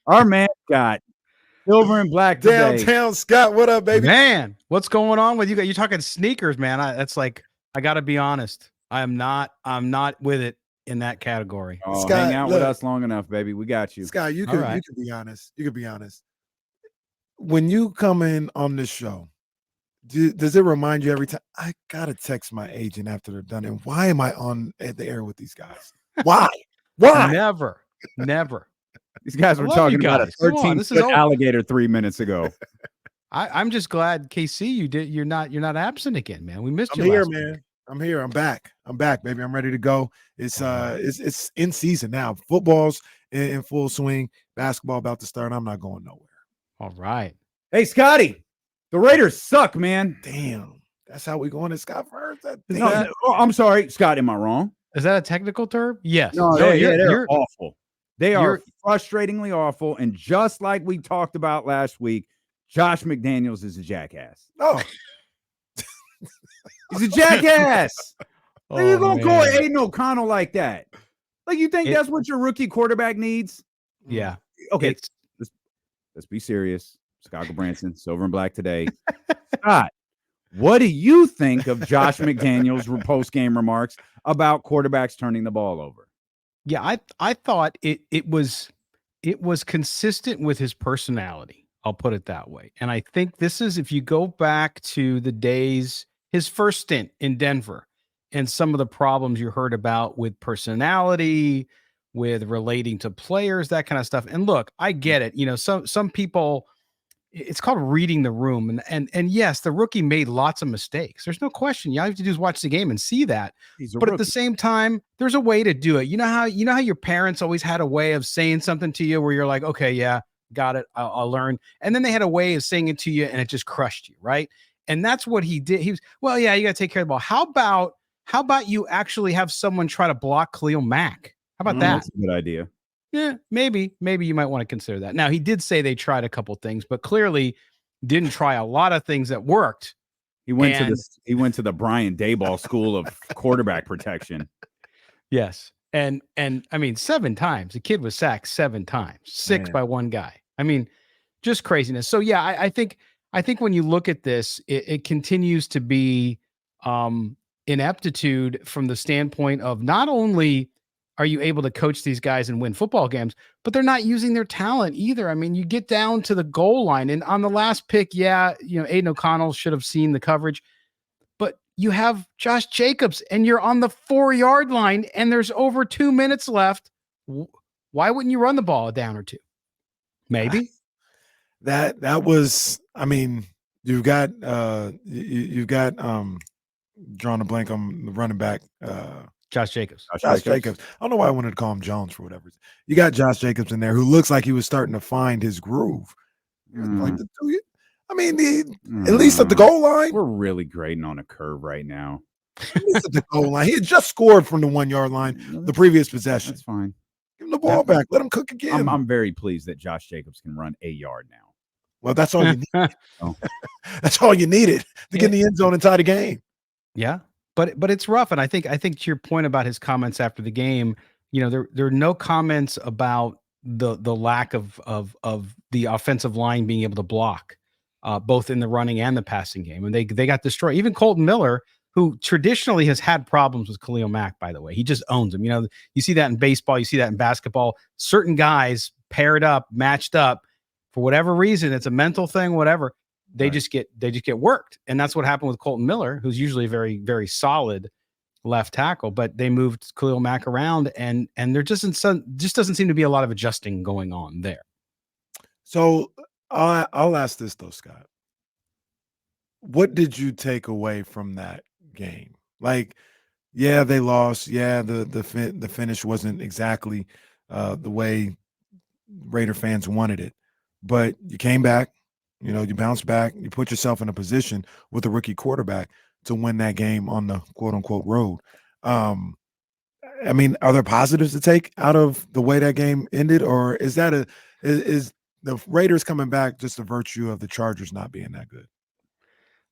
Our man got silver and black today. Downtown Scott, what up, baby? Man, what's going on with you guys? You're talking sneakers, man. That's like, I got to be honest. I'm not with it in that category. Oh, Scott, hang out with us long enough, baby. We got you. Scott, you could be honest. You could be honest. When you come in on this show, does it remind you every time? I gotta text my agent after they're done. And why am I on at the air with these guys? Why? Never. These guys were talking about a 13-foot alligator 3 minutes ago. I'm just glad, KC, you're not absent again, man. We missed you. I'm here, man. I'm here. I'm back, baby. I'm ready to go. It's in season now. Football's in full swing. Basketball about to start. I'm not going nowhere. All right. Hey, Scotty, the Raiders suck, man. Damn. That's how we going to Scott first. I'm sorry, Scott. Am I wrong? Is that a technical term? Yes. No, they're awful. They are frustratingly awful. And just like we talked about last week, Josh McDaniels is a jackass. Oh. He's a jackass. How you going to call Aiden O'Connell like that? Like, you think that's what your rookie quarterback needs? Yeah. Okay. Let's be serious. Scott Gulbransen, silver and black today. Scott, what do you think of Josh McDaniels' post-game remarks about quarterbacks turning the ball over? Yeah, I thought it was consistent with his personality. I'll put it that way. And I think this is, if you go back to the days, his first stint in Denver, and some of the problems you heard about with personality, with relating to players, that kind of stuff. And look, I get it. You know, some people, it's called reading the room. And yes, the rookie made lots of mistakes. There's no question. All you have to do is watch the game and see that. But at the same time, there's a way to do it. You know how your parents always had a way of saying something to you where you're like, okay, yeah, got it. I'll learn. And then they had a way of saying it to you and it just crushed you. Right. And that's what he did. He was, well, yeah, you got to take care of the ball. How about you actually have someone try to block Khalil Mack? How about that? That's a good idea. Yeah, maybe you might want to consider that. Now, he did say they tried a couple things, but clearly didn't try a lot of things that worked. He went to the Brian Daboll School of quarterback protection. Yes. And I mean, 7 times. The kid was sacked 7 times, 6 by one guy. I mean, just craziness. So yeah, I think when you look at this, it continues to be ineptitude from the standpoint of not only are you able to coach these guys and win football games, but they're not using their talent either. I mean, you get down to the goal line, and on the last pick, Aiden O'Connell should have seen the coverage, but you have Josh Jacobs and you're on the 4-yard line and there's over 2 minutes left. Why wouldn't you run the ball a down or two? Maybe that was, I mean, you've got drawing a blank on the running back, Josh Jacobs. Josh Jacobs. I don't know why I wanted to call him Jones for whatever reason. You got Josh Jacobs in there who looks like he was starting to find his groove. Like at least at the goal line. We're really grading on a curve right now. At least at the goal line. He had just scored from the 1-yard line the previous possession. That's fine. Give him the ball back. Let him cook again. I'm very pleased that Josh Jacobs can run a yard now. Well, that's all you need. That's all you needed to get in the end zone and tie the game. Yeah. But it's rough. And I think to your point about his comments after the game, there are no comments about the lack of the offensive line being able to block, both in the running and the passing game. And they got destroyed. Even Colton Miller, who traditionally has had problems with Khalil Mack, by the way, he just owns him. You see that in baseball, you see that in basketball. Certain guys paired up, matched up for whatever reason. It's a mental thing, whatever. They just get worked. And that's what happened with Colton Miller, who's usually a very, very solid left tackle, but they moved Khalil Mack around and there just doesn't seem to be a lot of adjusting going on there. So I'll ask this though, Scott. What did you take away from that game? Like, yeah, they lost. Yeah, the finish wasn't exactly the way Raider fans wanted it, but you came back. You bounce back, you put yourself in a position with a rookie quarterback to win that game on the quote unquote road. I mean, are there positives to take out of the way that game ended, or is the Raiders coming back just a virtue of the Chargers not being that good?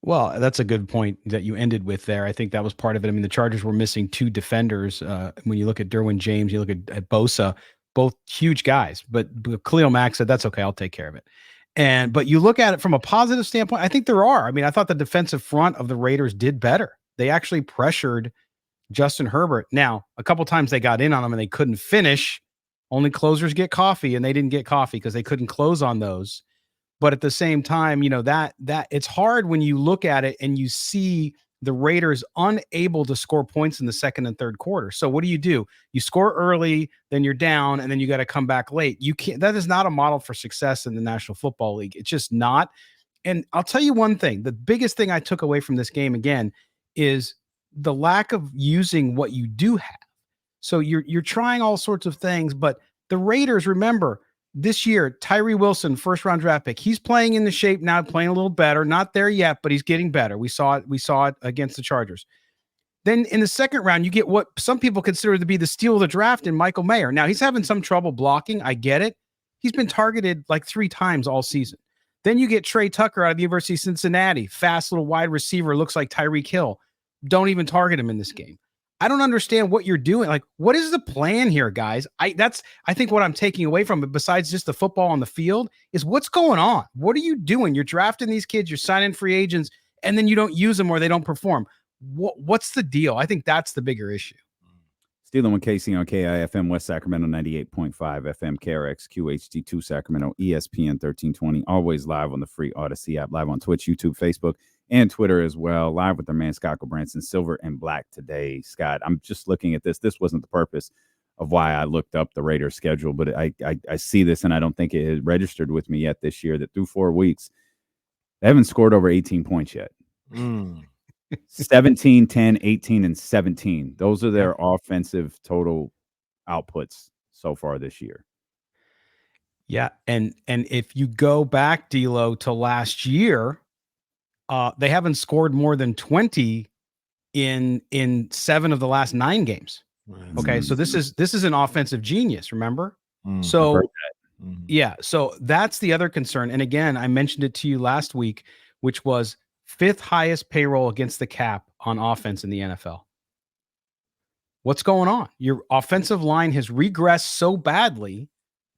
Well, that's a good point that you ended with there. I think that was part of it. I mean, the Chargers were missing 2 defenders. When you look at Derwin James, you look at Bosa, both huge guys. But Khalil Mack said, that's okay, I'll take care of it. But you look at it from a positive standpoint, I think there are. I mean, I thought the defensive front of the Raiders did better. They actually pressured Justin Herbert. Now, a couple times they got in on him and they couldn't finish. Only closers get coffee, and they didn't get coffee because they couldn't close on those. But at the same time, that it's hard when you look at it and you see the Raiders unable to score points in the second and third quarter. So what do? You score early, then you're down, and then you got to come back late. You can't. That is not a model for success in the National Football League. It's just not. And I'll tell you one thing. The biggest thing I took away from this game again is the lack of using what you do have. So you're trying all sorts of things, but the Raiders, remember, this year, Tyree Wilson, first round draft pick, he's playing in the shape now, playing a little better. Not there yet, but he's getting better. We saw it against the Chargers. Then in the second round, you get what some people consider to be the steal of the draft in Michael Mayer. Now, he's having some trouble blocking. I get it. He's been targeted like 3 times all season. Then you get Trey Tucker out of the University of Cincinnati, fast little wide receiver, looks like Tyreek Hill. Don't even target him in this game. I don't understand what you're doing. Like, what is the plan here, guys? I think what I'm taking away from it, besides just the football on the field, is what's going on. What are you doing? You're drafting these kids, you're signing free agents, and then you don't use them or they don't perform. What's the deal? I think that's the bigger issue. Stealing with Casey on KIFM West Sacramento 98.5 FM, KRX QHD2 Sacramento, ESPN 1320. Always live on the free Odyssey app, live on Twitch, YouTube, Facebook, and Twitter as well. Live with our man Scott Gulbransen, silver and black today. Scott, I'm just looking at this. This wasn't the purpose of why I looked up the Raiders schedule, but I see this, and I don't think it has registered with me yet this year that through 4 weeks, they haven't scored over 18 points yet. 17, 10, 18, and 17. Those are their offensive total outputs so far this year. Yeah, and if you go back, D'Lo, to last year, they haven't scored more than 20 in 7 of the last 9 games. Okay, so this is an offensive genius, remember? So yeah, so that's the other concern. And again, I mentioned it to you last week, which was 5th highest payroll against the cap on offense in the NFL. What's going on? Your offensive line has regressed so badly,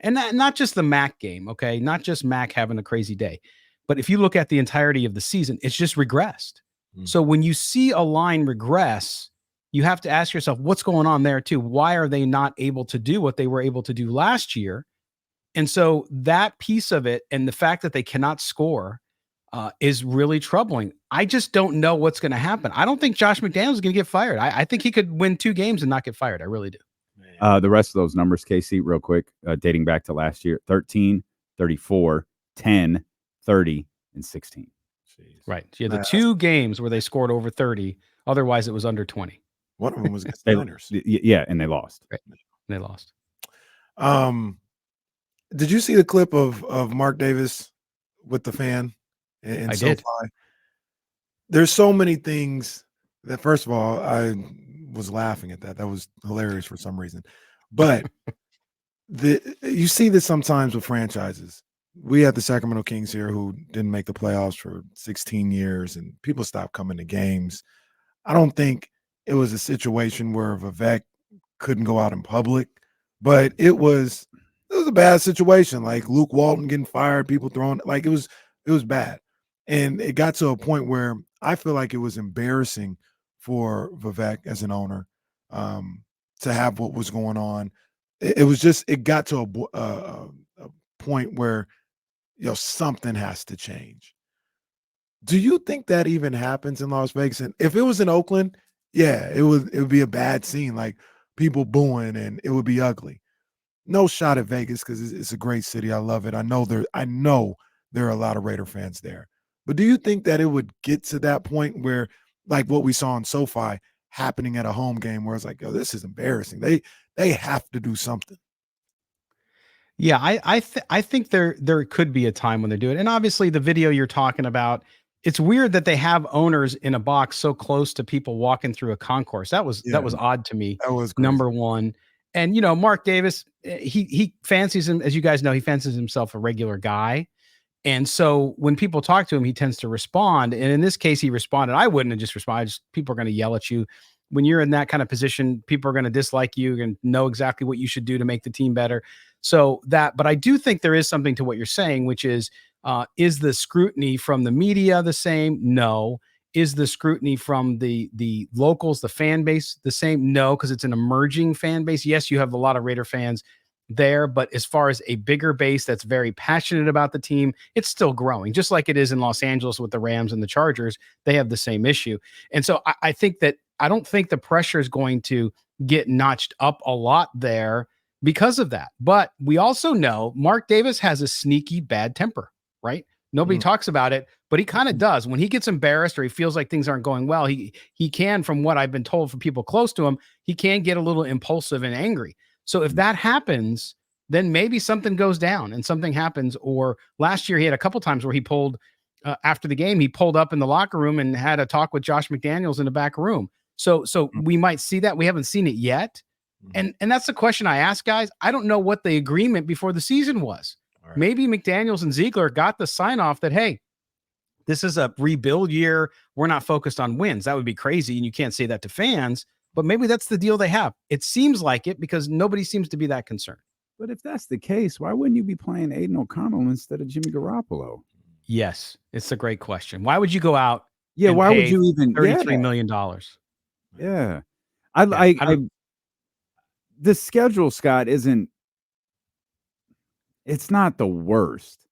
and not just the Mac game, okay? Not just Mac having a crazy day, but if you look at the entirety of the season, it's just regressed. So when you see a line regress, you have to ask yourself, what's going on there too? Why are they not able to do what they were able to do last year? And so that piece of it, and the fact that they cannot score, is really troubling. I just don't know what's going to happen. I don't think Josh McDaniels is going to get fired. I think he could win 2 games and not get fired. I really do. The rest of those numbers, Casey, real quick, dating back to last year, 13, 34, 10, 30, and 16. Jeez. Right. Yeah, the 2 games where they scored over 30. Otherwise, it was under 20. One of them was against the Niners. Yeah, and they lost. Right. They lost. Did you see the clip of Mark Davis with the fan? And I so did. There's so many things that, first of all, I was laughing at that. That was hilarious for some reason. But you see this sometimes with franchises. We had the Sacramento Kings here who didn't make the playoffs for 16 years, and people stopped coming to games. I don't think it was a situation where Vivek couldn't go out in public, but it was a bad situation. Like Luke Walton getting fired, people throwing, like it was bad. And it got to a point where I feel like it was embarrassing for Vivek as an owner to have what was going on. It got to a point where, something has to change. Do you think that even happens in Las Vegas? And if it was in Oakland, yeah, it would be a bad scene, like people booing, and it would be ugly. No shot at Vegas because it's a great city. I love it. I know there are a lot of Raider fans there. But do you think that it would get to that point where, like what we saw in SoFi happening at a home game, where it's like, oh, this is embarrassing. They have to do something. Yeah, I think there could be a time when they do it. And obviously the video you're talking about, it's weird that they have owners in a box so close to people walking through a concourse. That was odd to me. That was crazy. Number one. And Mark Davis, he fancies him, as you guys know, he fancies himself a regular guy. And so when people talk to him, he tends to respond. And in this case, he responded. I wouldn't have just responded. People are going to yell at you. when you're in that kind of position, people are going to dislike you and know exactly what you should do to make the team better. So but I do think there is something to what you're saying, which is the scrutiny from the media the same? No. Is the scrutiny from the locals, the fan base, the same? No, because it's an emerging fan base. Yes, you have a lot of Raider fans there, but as far as a bigger base that's very passionate about the team, it's still growing, just like it is in Los Angeles with the Rams and the Chargers. They have the same issue. And so I think that I don't think the pressure is going to get notched up a lot there because of that. But we also know Mark Davis has a sneaky bad temper, right? Nobody talks about it, but he kind of does. When he gets embarrassed or he feels like things aren't going well, he can, from what I've been told from people close to him, he can get a little impulsive and angry. So if that happens, then maybe something goes down and something happens. Or last year he had a couple times where he pulled after the game, he pulled up in the locker room and had a talk with Josh McDaniels in the back room. So we might see that. We haven't seen it yet. And that's the question I ask, guys. I don't know what the agreement before the season was. Right. Maybe McDaniels and Ziegler got the sign off that, hey, this is a rebuild year. We're not focused on wins. That would be crazy. And you can't say that to fans, but maybe that's the deal they have. It seems like it because nobody seems to be that concerned. But if that's the case, why wouldn't you be playing Aiden O'Connell instead of Jimmy Garoppolo? Yes, it's a great question. Why would you go out? Yeah, why would you even $33 million? Yeah. The schedule, Scott, it's not the worst,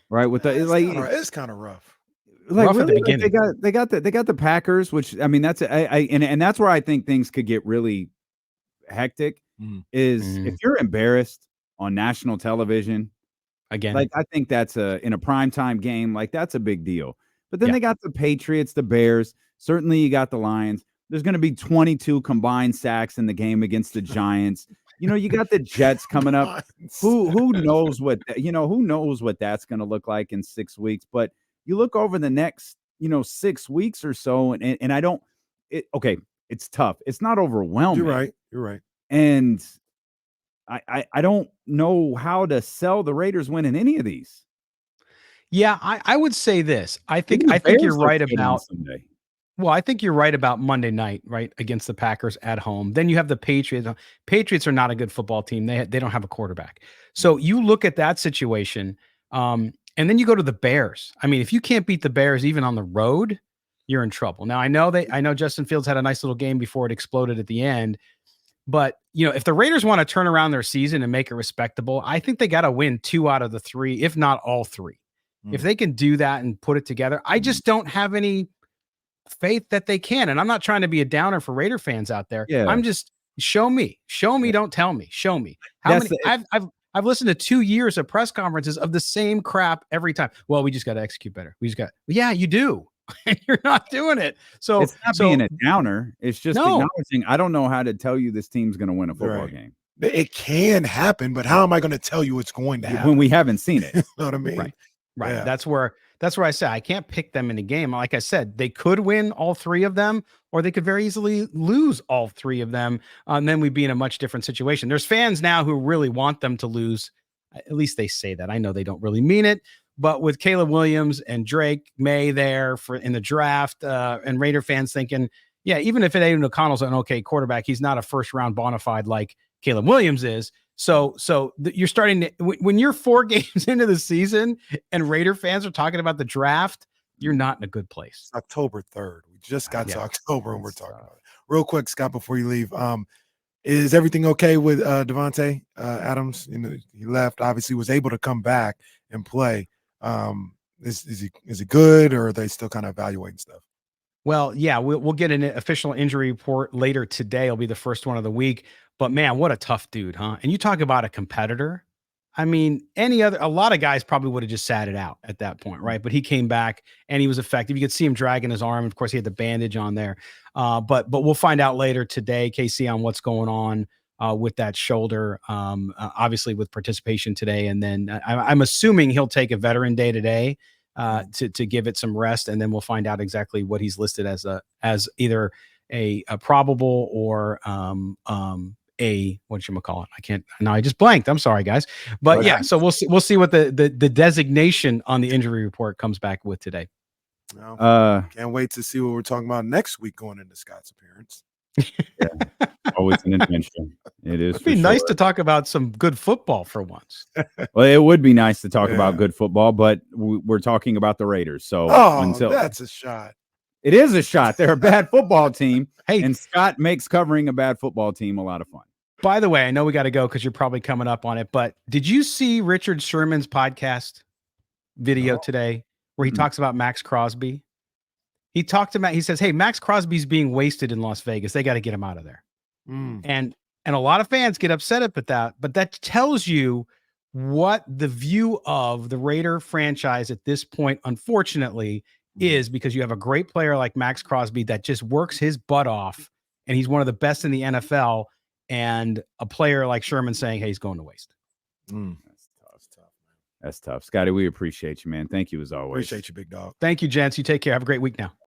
right? With the it's kind of rough. Like rough really, at the beginning. They got the Packers, which I mean that's and that's where I think things could get really hectic. If you're embarrassed on national television again, like I think that's in a primetime game, like that's a big deal. But then they got the Patriots, the Bears. Certainly, you got the Lions. There's going to be 22 combined sacks in the game against the Giants. You got the Jets coming up. Who knows what who knows what that's going to look like in 6 weeks? But you look over the next 6 weeks or so, and I don't. It's tough. It's not overwhelming. You're right. And I don't know how to sell the Raiders winning any of these. Yeah, I would say this. I think you're right about Sunday. Well, I think you're right about Monday night, right, against the Packers at home. Then you have the Patriots. Patriots are not a good football team. They don't have a quarterback. So you look at that situation, and then you go to the Bears. I mean, if you can't beat the Bears even on the road, you're in trouble. Now I know Justin Fields had a nice little game before it exploded at the end. But, if the Raiders want to turn around their season and make it respectable, I think they got to win 2 out of the 3, if not all 3. If they can do that and put it together, I just don't have any faith that they can. And I'm not trying to be a downer for Raider fans out there. Yeah. I'm just show me, don't tell me, show me how many. I've listened to 2 years of press conferences of the same crap every time. Well, we just got to execute better. Yeah, you do. And you're not doing it. So it's not being a downer. It's just acknowledging I don't know how to tell you this team's going to win a football game. It can happen, but how am I going to tell you it's going to happen when we haven't seen it? You know what I mean? Right. Yeah. That's where I say I can't pick them in a game. Like I said, they could win all 3 of them, or they could very easily lose all 3 of them. And then we'd be in a much different situation. There's fans now who really want them to lose. At least they say that. I know they don't really mean it. But with Caleb Williams and Drake May there in the draft, and Raider fans thinking, yeah, even if Aiden O'Connell's an okay quarterback, he's not a first-round bona fide like Caleb Williams is. So you're starting to, when you're 4 games into the season and Raider fans are talking about the draft, you're not in a good place. It's October 3rd. We just got to October and we're talking about it. Real quick, Scott, before you leave, is everything okay with Devontae Adams? He left, obviously was able to come back and play. Is he good, or are they still kind of evaluating stuff? Well, yeah, we'll get an official injury report later today. It'll be the first one of the week. But man, what a tough dude, huh? And you talk about a competitor. I mean, a lot of guys probably would have just sat it out at that point, right? But he came back and he was effective. You could see him dragging his arm. Of course, he had the bandage on there. But we'll find out later today, KC, on what's going on with that shoulder, obviously with participation today. And then I'm assuming he'll take a veteran day today to give it some rest. And then we'll find out exactly what he's listed as either a probable or whatchamacallit. I just blanked. I'm sorry, guys. But yeah, so we'll see what the designation on the injury report comes back with today. Well, can't wait to see what we're talking about next week going into Scott's appearance. Always an intention. It is It'd for be sure. nice to talk about some good football for once. Well, it would be nice to talk about Yeah. good football, but we're talking about the Raiders. So Oh, that's a shot. it is a shot. They're a bad football team. Hey, And Scott makes covering a bad football team a lot of fun. by the way, I know we got to go because you're probably coming up on it, but did you see Richard Sherman's podcast video today where he talks about Max Crosby? He talked about, he says, hey, Max Crosby's being wasted in Las Vegas. They got to get him out of there. And a lot of fans get upset at that, but that tells you what the view of the Raider franchise at this point, unfortunately, is, because you have a great player like Max Crosby that just works his butt off, and he's one of the best in the NFL, and a player like Sherman saying, hey, he's going to waste. That's tough. That's tough. Scotty, we appreciate you, man. Thank you as always. Appreciate you, big dog. Thank you, gents. You take care. Have a great week now.